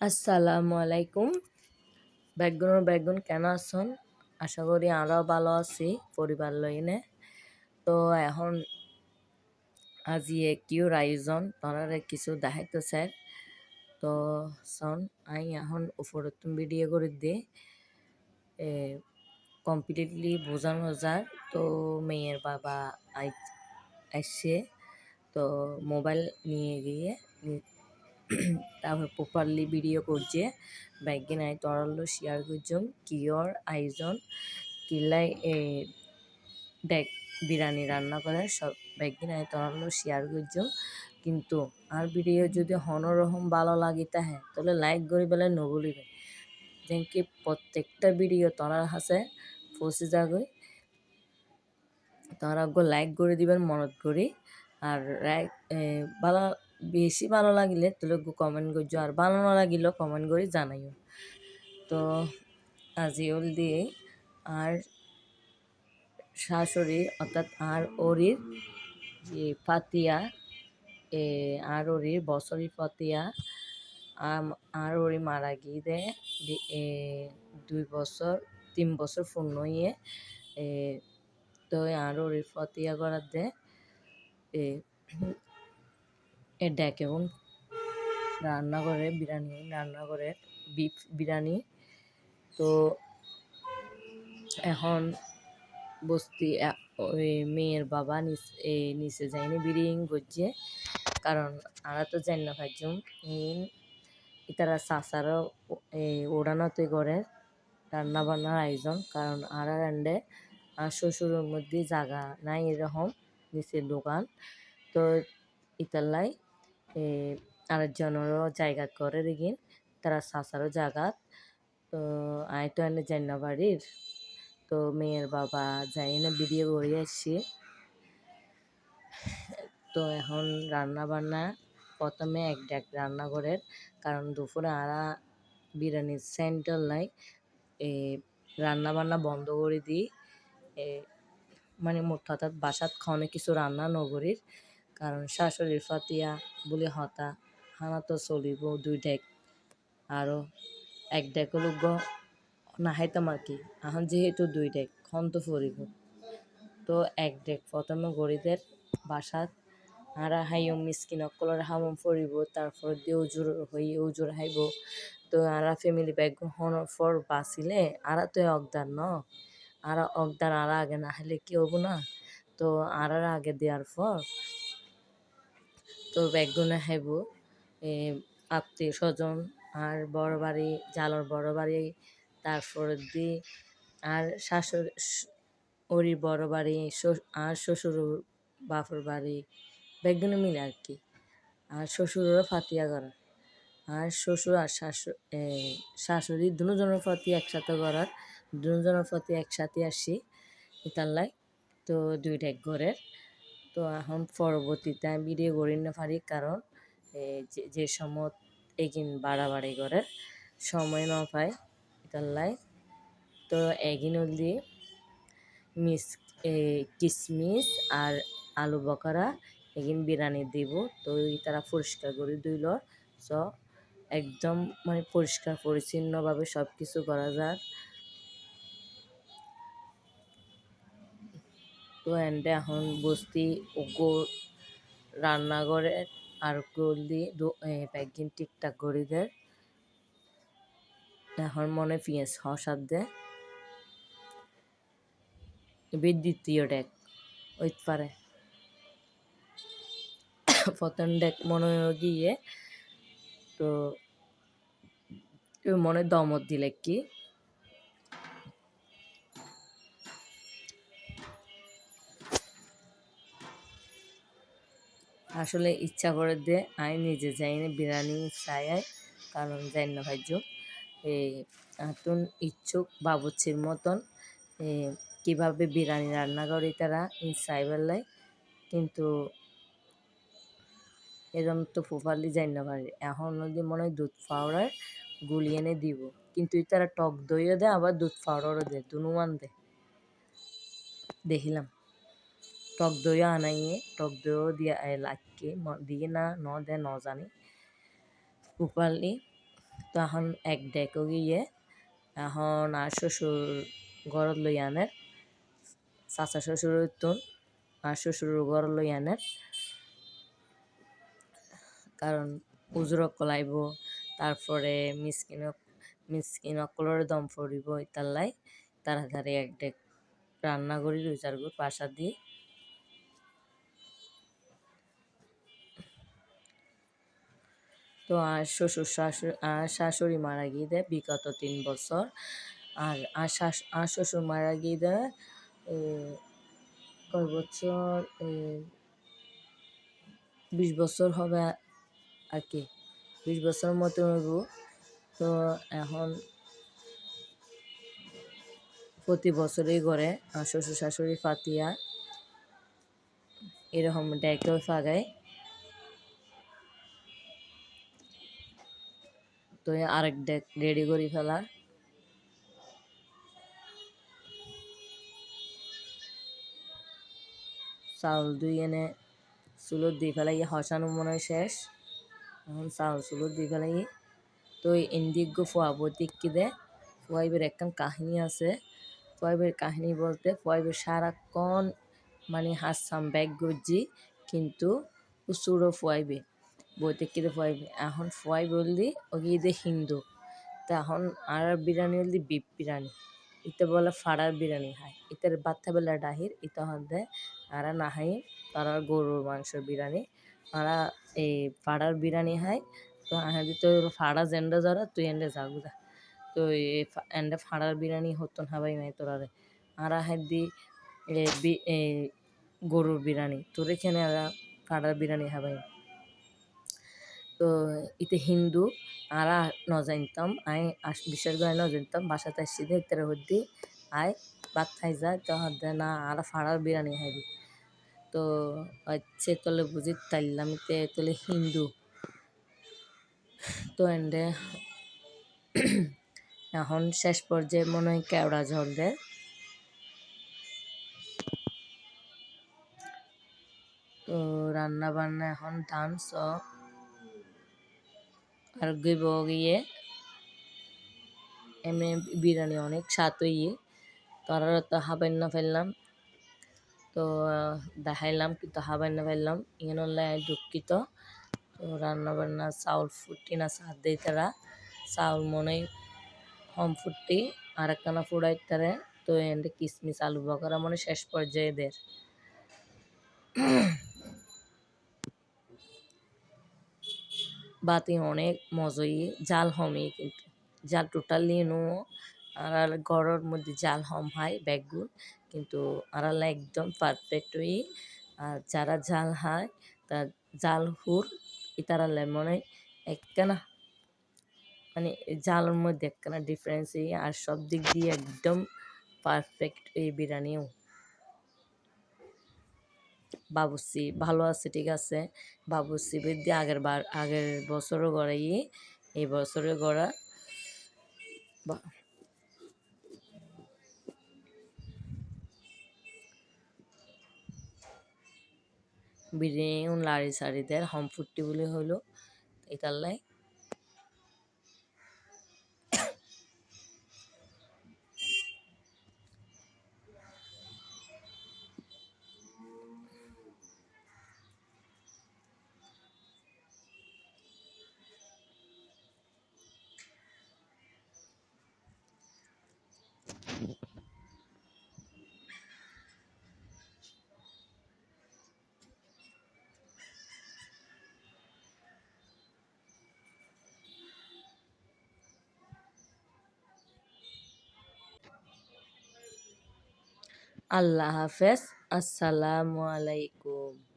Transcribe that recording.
আসসালামু আলাইকুম। বেগুন কেন আছেন? আশা করি আরও ভালো আছি পরিবার লইনে। তো এখন আজি কিউর আয়োজন তারারে কিছু দেখাইতে চাই। তো শোন আই এখন উপরে তুমি ভিডিও করে দে কমপ্লিটলি বোঝানো যায়। তো মেয়ের বাবা আসছে, তো মোবাইল নিয়ে গিয়ে তারপর প্রপারলি ভিডিও করছে ব্যাগিনাই তরল শেয়ার করছম কিয়র আয়োজন কিলাই দেখ বিরিয়ানি রান্না করে সব ব্যাগিনাই তরল শেয়ার করছম। কিন্তু আর ভিডিও যদি হনরকম ভালো লাগি তাহে তাহলে লাইক করি বেলে নবলিবে যেনকি প্রত্যেকটা ভিডিও তোরার হাসে পৌঁছে যাগই, তারা লাইক করে দিবেন মনত করি। আর ভালো বেশি ভালো লাগিলে তাহলে কমেন্ট করছো, আর ভালো না লাগিলেও কমেন্ট করে জানাইও। তো আজি ওল দিয়ে আর শাশুড়ি অর্থাৎ আর ওরির যে ফাতিয়া আর ওরির বছরই ফাতিয়া আর ওরি মারা গিয়ে দেয় 3 বছর পূর্ণ হয়ে। তো আর ওরির ফতিয়া করার দেয় ডেক এবং রান্না করে বিরিয়ানি রান্না করে বিফ বিরিয়ানি। তো এখন বস্তি ওই মেয়ের বাবা নিচে যায়নি বিরিং করছে, কারণ আরা তো জানি না পাইছুম ইতারা চাচারও ওড়ানোতে করে রান্না বান্নার আয়োজন, কারণ আরা রান্ডে আর শ্বশুরের মধ্যে জায়গা নাই এরকম নিচের দোকান। তো ইতালাই আরেকজনেরও জায়গা করে দেখিন তারা চাচারও জায়গা। তো আই তো এনে জান্না বাড়ির, তো মেয়ের বাবা যাই না ভিডিও করে আসছি। তো এখন রান্না বান্না প্রথমে এক ডেক রান্না করে, কারণ দুপুরে আরা বিরিয়ানির সেন্টার লাই রান্না বান্না বন্ধ করে দিই, মানে মোট কথা বাসাত খাওয়ানো কিছু রান্না নগরীর, কারণ শাশুড়ির ফাতিয়া বলে হতা হানা তো চলিব 2 ডেক আরও 1 ডেক লোক না খাইতাম আর কি। এখন যেহেতু 2 ডেক খন তো ফুরিব, তো 1 ডেক প্রথমে গরিদের বাসাত আরা হাইও মিসকিন অকলর হামম ফুরিব, তারপর দিয়ে উজুর হাইব। তো আরা ফ্যামিলি ব্যাগ হওয়ার পর বাঁচিলে আরা তো অগদার আরা অগদার আরা আগে না হলে কি হবো না। তো আরার আগে দেওয়ার পর তো ব্যাগগুলো খাইব আত্মীয় স্বজন আর বড় বাড়ি জালর বড় বাড়ি, তারপর দিয়ে আর শাশুড়ি ওরই বড় বাড়ি আর শ্বশুর বাপর বাড়ি ব্যাগগুলো মিলে আর কি। আর শ্বশুরেরও ফাতিয়া করার, আর শ্বশুর আর শাশুড়ি দুজনের প্রতি একসাথে করার, দুজনের প্রতি একসাথে আসি ইতাল্লাই। তো 2 ডেক ঘরের। তো এখন পরবর্তীতে আমি ভিডিও করি না পারি, কারণ যে সময় এগিন বাড়াবাড়ি করে সময় না পায় ইতাল্লাই। তো এগিন হলি কিশমিশ আর আলু বকরা এগিন বিরিয়ানি দিব। তো তারা পরিষ্কার করে দিল, সো একদম মানে পরিষ্কার পরিচ্ছন্নভাবে সব কিছু করা যায়। তো এন্ডে এখন বস্তি ওগো রান্নাঘরে আর গলি একদিন ঠিকঠাক করে দেয়। এখন মনে পিঁয়াজ হসাদ দেয় এবার দ্বিতীয় ডেক ওই পারে প্রথম ডেক মনে গিয়ে তো মনে দমত দিলে কি আসলে ইচ্ছা করে দে আই নিজে যাই না বিরিয়ানি চাই, কারণ যাই না ভাইজ আতুন ইচ্ছুক বাবুচির মতন কিভাবে বিরিয়ানি রান্না করি তারা চাই বেলায়, কিন্তু এরম তো প্রপারলি যাই না পারি। এখন যদি মনে হয় দুধ পাউডার গুলিয়ে এনে দিব, কিন্তু তারা টক দইও দেয় আবার দুধ পাউডারও দেয়, দুনুমান দেয় দেখিলাম। টক দইও আনাইয়ে টক দইও দিয়ে লাগকে দিয়ে না ন দেয় ন জানি প্রপারলি। তো এখন এক ডেকো গিয়ে এখন আর শ্বশুর ঘরত লই আনে, চাচা শ্বশুর তুন আর শ্বশুর ঘর লই আনে, কারণ উজরক কলাইব, তারপরে মিসকিন অকলরে দম পড়িব, ইতাল্লাই তাড়াতাড়ি এক ডেক রান্না করি দুই চার গুড় পাশা দিয়ে। তো আর শাশুড়ি মারা গিয়ে দেয় বিগত 3 বছর। আর শ্বশুর মারা গিয়ে দেয় কয় বছর, 20 বছর হবে আর কি, 20 বছর মতো হইব। তো এখন প্রতি বছরই করে শ্বশুর শাশুড়ি ফাতিয়া এরকম ডেকেও ফাগায়। তো আরেক ডেক রেডি করি ফেলার, চাউল দুই এনে চুলত দি ফেলাই হসানো মনে হয় শেষ, এখন চাউল চুলত দি ফেলাই। তো ইন্দিক গো ফুয়াবো দিক্কি দে, ফুয়াইবের একখান কাহিনী আছে। ফুয়াইবের কাহিনী বলতে ফুয়াইবের সারাক্ষণ মানে হাসাম ব্যাগ গজ্জি, কিন্তু উচুরও ফুয়াইবে বইতে কিরে ফুয়াইবে। এখন ফুয়াই বললি ওকে ঈদে হিন্দু, তো এখন আর বিরিয়ানি হলদি বিপ বিরিয়ানি, ইতে বলে ফাড়ার বিরিয়ানি খায়, ইতের বাচ্চা বেলা ডাহির ইতে হদে আর না হাই তারা গরুর মাংসের বিরিয়ানি, তারা এই ফাড়ার বিরিয়ানি খায়। তো আহাদি তো ফাড়া জেন্ডা যারা তুই এন্ডে যাগুদা, তো এন্ডে ফাড়ার বিরিয়ানি হতো হাবাই নাই তোরারে আর হাদি গরুর বিরিয়ানি তোর এখানে আর ফাড়ার বিরিয়ানি হাবাই। তো ইতে হিন্দু আর ন জানতাম আই বিশ্বাস করে ন জানতাম বাসাতে আসছি দে তেরে হদ্দি আয় ভাত খাই যায়, তো হদ্দে না আর ফাড়ার বিরিয়ানি খাইবি। তো হচ্ছে তোলে বুঝি তাইলাম তে তোলে হিন্দু। তো এন্ডে এখন শেষ পর্যায়ে মনে হয় কেওড়া ঝোল দেয়। তো রান্না বান্না এখন ডান্স আর গিয়ে এমনি বিরিয়ানি অনেক স্বাদ হইয়ে তারা তো হাবাই না ফেললাম, তো দেখাইলাম কিন্তু হাবাই না ফেললাম ইয়ে দুঃখিত। তো রান্না বান্না চাউল ফুটি না সার দেই তারা, চাউল মনে হম ফুটি আর একখানা ফুড়াই তারে। তো এন্ডে কিসমিস আলু বকরা মনে শেষ পর্যায়ে দের। বাতি অনেক মজাই, জাল হমই কিন্তু জাল টোটালি নো আর গড়ের মধ্যে জাল হম হয় ব্যাগগুল, কিন্তু আড়ালা একদম পারফেক্ট হই। আর যারা জাল হয় তার জাল হুর ইতারালে মনে একখানা মানে জালের মধ্যে একখানা ডিফারেন্স আর সব দিক দিয়ে একদম পারফেক্ট এই বিরিয়ানিও। বাবুর্চি ভালো আছে ঠিক আছে, বাবুর্চি বৃদ্ধি আগের বছরও গড়াই এই বছরে গড়া বিরিয়ানি লাড়ি সারি দেয় হম ফুটি বলে হলো এটার আল্লাহ হাফেজ, আসসালামু আলাইকুম।